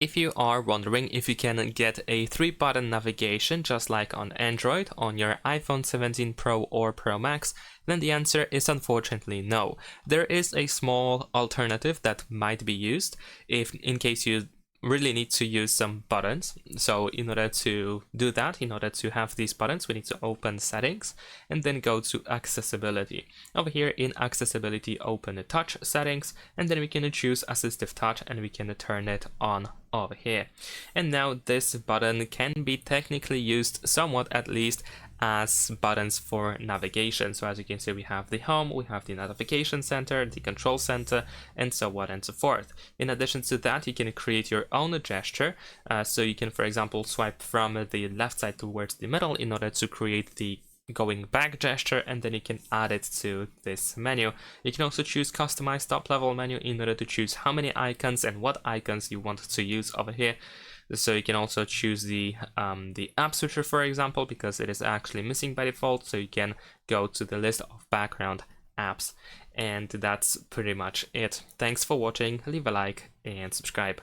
If you are wondering if you can get a 3-button navigation just like on Android on your iPhone 17 Pro or Pro Max, then the answer is unfortunately no. There is a small alternative that might be used if in case you really need to use some buttons. So in order to do that, in order to have these buttons, we need to open settings and then go to accessibility. Over here in accessibility, open the touch settings, and then we can choose assistive touch and we can turn it on over here. And now this button can be technically used somewhat at least as buttons for navigation. So as you can see, we have the home, we have the notification center, the control center, and so on and so forth. In addition to that, you can create your own gesture. So you can, for example, swipe from the left side towards the middle in order to create the going back gesture, and then you can add it to this menu. You can also choose customize top level menu in order to choose how many icons and what icons you want to use over here. So you can also choose the app switcher, for example, because it is actually missing by default. So you can go to the list of background apps, and that's pretty much it. Thanks for watching, leave a like and subscribe.